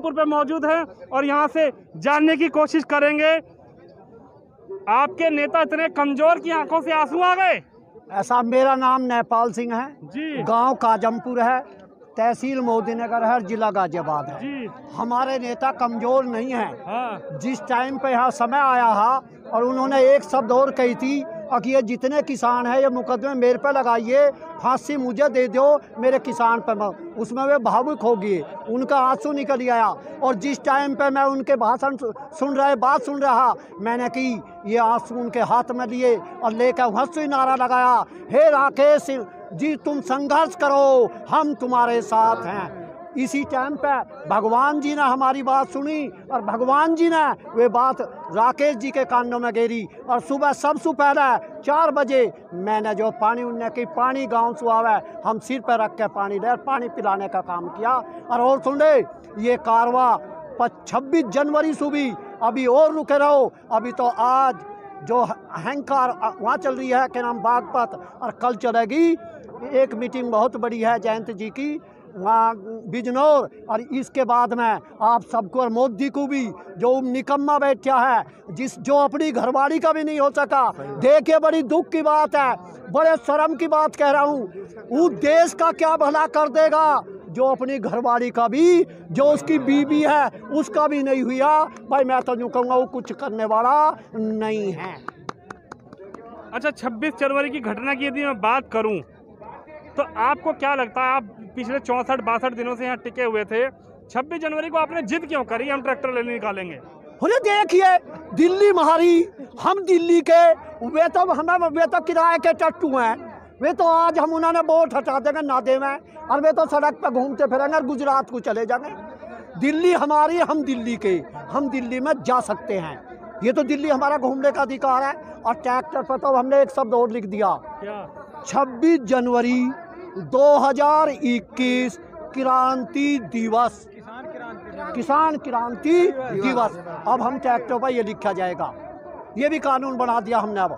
ठाकुर पे मौजूद हैं और यहाँ से जानने की कोशिश करेंगे। आपके नेता इतने कमजोर कि आंखों से आंसू आ गए? ऐसा, मेरा नाम नेपाल सिंह है जी। गांव काजमपुर है, तहसील मोदीनगर है, जिला गाजियाबाद है जी। हमारे नेता कमजोर नहीं है। हाँ। जिस टाइम पे यहाँ समय आया है और उन्होंने एक शब्द और कही थी कि ये जितने किसान हैं ये मुकदमे मेरे पे लगाइए, फांसी मुझे दे दो, मेरे किसान पे उसमें वे भावुक हो गए, उनका आंसू निकल गया। और जिस टाइम पे मैं उनके भाषण बात सुन रहा, मैंने की ये आंसू उनके हाथ में लिए और लेकर हंसी नारा लगाया, हे राकेश जी तुम संघर्ष करो, हम तुम्हारे साथ हैं। इसी टाइम पे भगवान जी ने हमारी बात सुनी और भगवान जी ने वे बात राकेश जी के कानों में गेरी। और सुबह सबसे पहले 4 बजे मैंने जो पानी उन्ने की पानी गांव से आवे, हम सिर पर रख के पानी पिलाने का काम किया। और सुन ले, ये कारवा 26 जनवरी सुबह अभी और रुके रहो, अभी तो आज जो अहंकार वहाँ चल रही है, क्या नाम, बागपत, और कल चलेगी एक मीटिंग बहुत बड़ी है जयंत जी की वहाँ बिजनौर। और इसके बाद में आप सबको और मोदी को भी, जो निकम्मा बैठा है, जो अपनी घरवाली का भी नहीं हो सका, देखिए बड़ी दुख की बात है, बड़े शर्म की बात कह रहा हूँ, वो देश का क्या भला कर देगा जो अपनी घरवाली का भी, जो उसकी बीवी है उसका भी नहीं हुआ। भाई मैं तो यूँ कहूँगा वो कुछ करने वाला नहीं है। अच्छा, 26 जनवरी की घटना की यदि मैं बात करूं तो आपको क्या लगता है, आप पिछले 64-62 दिनों से यहाँ टिके हुए थे, 26 जनवरी को आपने जिद क्यों करी हम ट्रैक्टर लेने निकालेंगे? बोले देखिए, दिल्ली महारी, हम दिल्ली के, वे तो किराए के टट्टू हैं, वे तो आज हम उन्होंने वोट हटा देंगे ना देवें, और वे तो सड़क पर घूमते फिरेंगे और गुजरात को चले जाएंगे। दिल्ली हमारी, हम दिल्ली के, हम दिल्ली में जा सकते हैं, ये तो दिल्ली हमारा घूमने का अधिकार है। और ट्रैक्टर पर तो हमने एक शब्द और लिख दिया, क्या? 26 जनवरी 2021 क्रांति दिवस, किसान क्रांति दिवस। अब हम ट्रैक्टर पर ये लिखा जाएगा, ये भी कानून बना दिया हमने। अब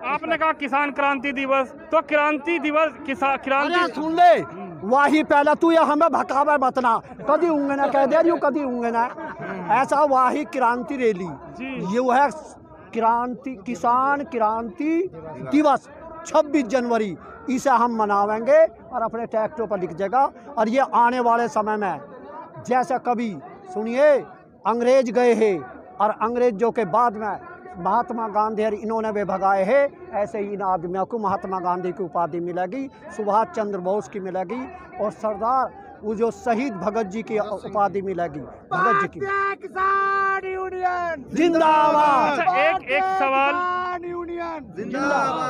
आपने कहा किसान क्रांति दिवस, तो क्रांति दिवस क्रांति सुन ले, वही पहले तू ये हमें भकावे बतना, कभी होंगे ना कह दे रही, कभी होंगे ना, ऐसा वही क्रांति रैली, ये है क्रांति, किसान क्रांति दिवस 26 जनवरी, इसे हम मनावेंगे और अपने ट्रैक्टर पर लिख जाएगा। और ये आने वाले समय में, जैसे कभी सुनिए अंग्रेज गए हैं और अंग्रेजों के बाद में महात्मा गांधी और इन्होंने भी भगाए हैं, ऐसे ही इन आदमियों को महात्मा गांधी की उपाधि मिलेगी, सुभाष चंद्र बोस की मिलेगी, और सरदार वो जो शहीद भगत जी की उपाधि मिलेगी, भगत जी की। किसान यूनियन जिंदाबाद।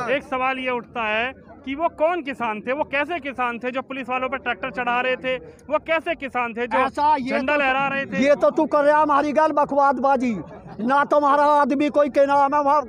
एक सवाल ये उठता है कि वो कौन किसान थे, वो कैसे किसान थे जो पुलिस वालों पर ट्रैक्टर चढ़ा रहे थे, वो कैसे किसान थे जो झंडा लहरा रहे थे? ये तो तू कर रहा हमारी गल बकवादबाजी, ना तुम्हारा आदमी कोई के नाम है वहाँ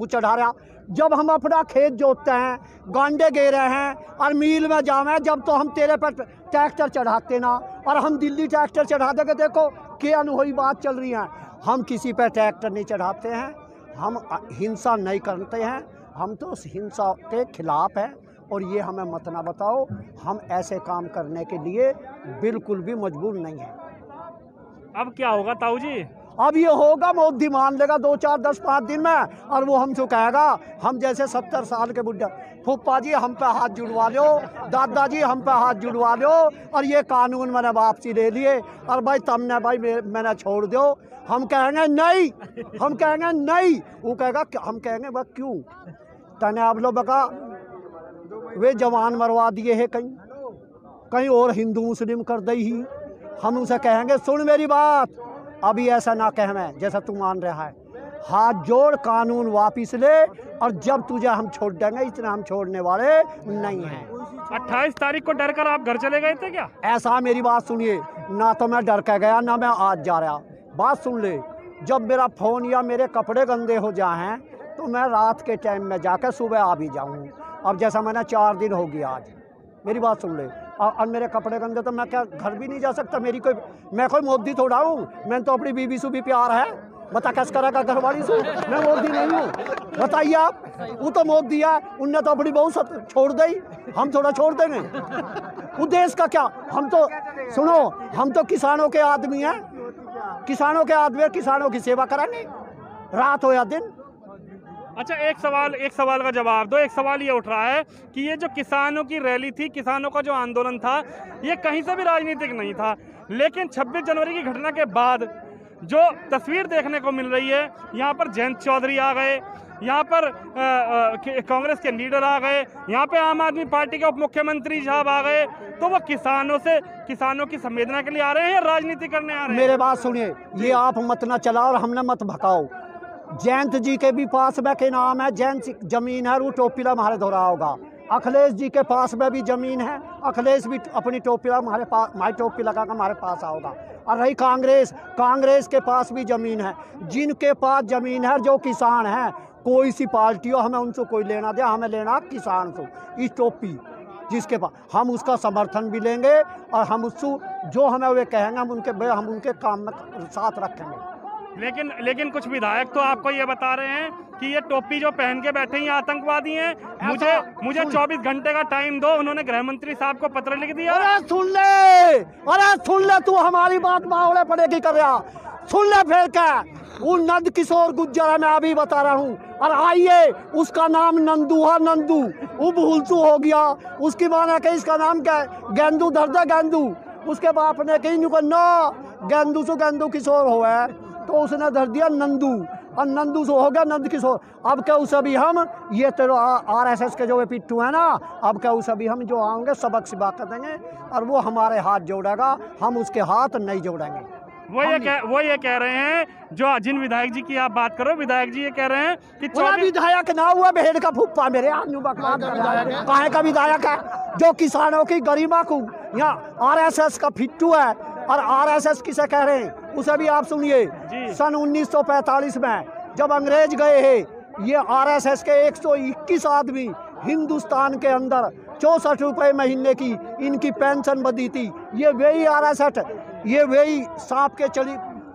चढ़ा रहा। जब हम अपना खेत जोतते हैं, गांडे गे रहे हैं और मील में जावे, जब तो हम तेरे पर ट्रैक्टर चढ़ाते ना, और हम दिल्ली ट्रैक्टर चढ़ा देंगे। देखो क्या अनहोनी बात चल रही है, हम किसी पर ट्रैक्टर नहीं चढ़ाते हैं, हम हिंसा नहीं करते हैं, हम तो उस हिंसा के खिलाफ हैं। और ये हमें मत ना बताओ, हम ऐसे काम करने के लिए बिल्कुल भी मजबूर नहीं हैं। अब क्या होगा ताऊ जी? अब ये होगा, मोदी मान लेगा 2, 4, 10, 5 दिन में, और वो हमसे कहेगा, हम जैसे 70 साल के बुढ़ा, फूफा जी हम पे हाथ जुड़वा लो, दादाजी हम पे हाथ जुड़वा लो, और ये कानून मैंने वापसी ले लिए, और भाई तुमने भाई मैंने छोड़ दो। हम कहेंगे नहीं, हम कहेंगे नहीं, वो कहेगा, हम कहेंगे वह क्यों तने आप लोग बका वे जवान मरवा दिए है, कहीं और हिंदू मुस्लिम कर दी ही। हम उनसे कहेंगे सुन मेरी बात, अभी ऐसा ना कह मैं जैसा तू मान रहा है, हाथ जोड़, कानून वापिस ले, और जब तुझे हम छोड़ देंगे, इतना हम छोड़ने वाले नहीं हैं। 28 तारीख को डर कर आप घर चले गए थे क्या? ऐसा मेरी बात सुनिए, ना तो मैं डर के गया ना मैं आज जा रहा। बात सुन ले, जब मेरा फ़ोन या मेरे कपड़े गंदे हो जाए हैं तो मैं रात के टाइम में जाकर सुबह आ भी जाऊँ। अब जैसा मैंने 4 दिन हो गया आज, मेरी बात सुन ले, और मेरे कपड़े गंदे तो मैं क्या घर भी नहीं जा सकता? मैं कोई मोदी थोड़ा हूँ, मैंने तो अपनी बीवी से भी प्यार है, बता कैसे करेगा घरवाली से? मैं मोदी नहीं हूँ, बताइए आप। वो तो मोदी है, उनने तो अपनी बहू सब छोड़ दी, हम थोड़ा छोड़ देंगे? वो देश का क्या, हम तो सुनो, हम तो किसानों के आदमी हैं, किसानों के आदमी किसानों की सेवा करेंगे रात हो या दिन। अच्छा, एक सवाल का जवाब दो। एक सवाल ये उठ रहा है कि ये जो किसानों की रैली थी, किसानों का जो आंदोलन था, ये कहीं से भी राजनीतिक नहीं था, लेकिन 26 जनवरी की घटना के बाद जो तस्वीर देखने को मिल रही है, यहाँ पर जयंत चौधरी आ गए, यहाँ पर कांग्रेस के लीडर आ गए, यहाँ पे आम आदमी पार्टी के उप मुख्यमंत्री साहब आ गए, तो वो किसानों की संवेदना के लिए आ रहे हैं या राजनीति करने आ रहे हैं? मेरे बात सुनिए, ये आप मत ना चलाओ और हमने मत भकाओ। जयंत जी के भी पास में के नाम है, जयंत जमीन है, वो टोपीला हमारे धो रहा होगा। अखिलेश जी के पास में भी जमीन है, अखिलेश भी अपनी टोपीला हमारे पास, हमारी टोपी लगा कर हमारे पास आओगा। और रही कांग्रेस के पास भी जमीन है। जिनके पास जमीन है, जो किसान है, कोई सी पार्टी हो, हमें उनसे कोई लेना दे, हमें लेना किसान से। इस टोपी जिसके पास, हम उसका समर्थन भी लेंगे और हम उसको जो हमें वे कहेंगे हम उनके काम में साथ रखेंगे। लेकिन कुछ विधायक तो आपको ये बता रहे हैं कि ये टोपी जो पहन के बैठे हैं ये आतंकवादी हैं। मुझे 24 घंटे का टाइम दो। उन्होंने गृह मंत्री साहब को पत्र लिख दिया। अरे सुन ले, तू हमारी बात बावड़े पड़ेगी कर रहा। सुन ले फिर क्या, वो नंद किशोर गुर्जर है, मैं अभी बता रहा हूँ। और आइए, उसका नाम नंदू है, नंदू वो भूलचू हो गया। उसकी माँ ने कही इसका नाम क्या है, गेंदू धर दे गेंदू। उसके बाप ने कही न गेंदू से गेंदू किशोर हो है, तो उसने धर दिया नंदू, और नंदू से हो गया नंद किशोर। अब क्या उसे भी हम ये तेरे RSS के जो पिट्ठू है ना, अब क्या उसे भी हम जो आएंगे सबक सिबा कर देंगे और वो हमारे हाथ जोड़ेगा, हम उसके हाथ नहीं जोड़ेंगे। वो ये कह रहे हैं, जो जिन विधायक जी की आप बात करो, विधायक जी ये कह रहे हैं कि विधायक ना हुआ भेड़ का फुप्पा मेरे कहाँ का विधायक है जो किसानों की गरिमा को, यहाँ RSS का फिट्टू है। और RSS किसे कह रहे हैं उसे भी आप सुनिए। सन 1945 में जब अंग्रेज गए हैं, ये RSS के 121 आदमी हिंदुस्तान के अंदर 64 रुपये महीने की इनकी पेंशन बदी थी। ये वही RSS, ये वही सांप के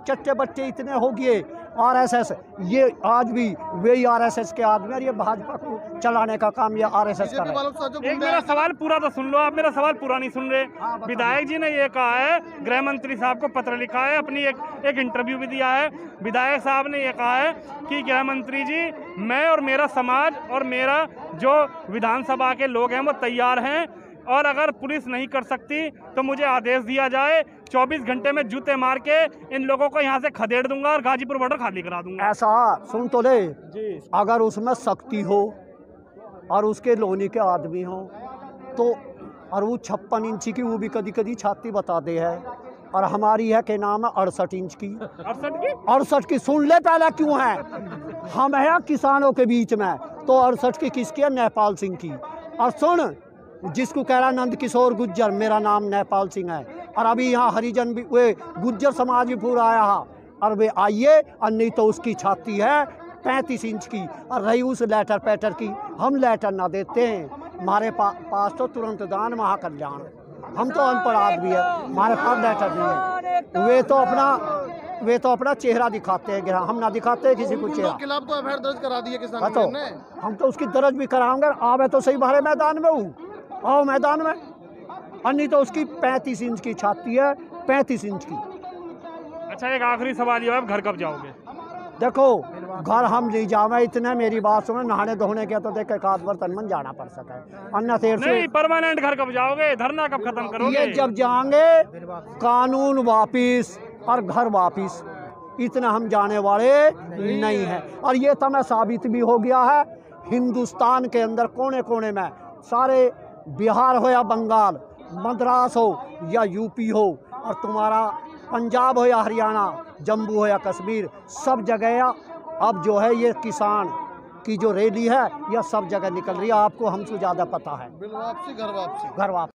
चट्टे बट्टे इतने हो गए RSS, ये आज भी वही RSS के आदमी और ये भाजपा को चलाने का काम ये RSS कर रहे हैं। एक मेरा सवाल पूरा तो सुन लो, आप मेरा सवाल पूरा नहीं सुन रहे। विधायक जी ने ये कहा है, गृह मंत्री साहब को पत्र लिखा है, अपनी एक इंटरव्यू भी दिया है। विधायक साहब ने ये कहा है कि गृह मंत्री जी, मैं और मेरा समाज और मेरा जो विधानसभा के लोग हैं वो तैयार हैं, और अगर पुलिस नहीं कर सकती तो मुझे आदेश दिया जाए, 24 घंटे में जूते मार के इन लोगों को यहाँ से खदेड़ दूंगा और गाजीपुर बॉर्डर खाली करा दूंगा। ऐसा सुन तो ले जी, अगर उसमें शक्ति हो और उसके लोनी के आदमी हो तो, और वो 56 इंच की वो भी कभी कभी छाती बता दे है, और हमारी है के नाम है 68 इंच की। 68 की सुन ले पहले क्यों है, हम है किसानों के बीच में, तो 68 की किसकी है, नेपाल सिंह की। और सुन, जिसको कह रहा नंद किशोर गुर्जर, मेरा नाम नेपाल सिंह है। और अभी यहाँ हरिजन भी, वे गुर्जर समाज भी पूरा आया है, और वे आइए, और नहीं तो उसकी छाती है 35 इंच की। और रही उस लेटर पैटर की, हम लेटर ना देते हैं, हमारे पास तो तुरंत दान महाकल्याण, हम तो अनपढ़ आदमी है, हमारे पास लेटर नहीं है। वे तो अपना चेहरा दिखाते हैं, हम ना दिखाते हैं किसी को चेहरा। खिलाफ तो एफआईआर दर्ज करा दी है किसान तो ने। हम तो उसकी दर्ज भी कराएंगे। आवे तो सही बाहर मैदान में हूँ, आओ मैदान में। और नहीं तो उसकी 35 इंच की छाती है, 35 इंच की। अच्छा, एक आखिरी सवाल ये है, घर कब जाओगे? देखो, घर हम नहीं जावे, इतने मेरी बात सुनो, नहाने धोने के तो देख एक आध बार तनमन जाना पड़ सका है, अन्य देर से नहीं। परमानेंट घर कब जाओगे? धरना कब खत्म करोगे? ये जब जाएंगे कानून वापिस और घर वापिस, इतना हम जाने वाले नहीं है। और ये तो मैं साबित भी हो गया है, हिंदुस्तान के अंदर कोने कोने में, सारे बिहार हो या बंगाल, मद्रास हो या यूपी हो, और तुम्हारा पंजाब हो या हरियाणा, जम्मू हो या कश्मीर, सब जगह अब जो है ये किसान की जो रैली है यह सब जगह निकल रही है। आपको हमसे ज़्यादा पता है। घर वापसी घर वापसी।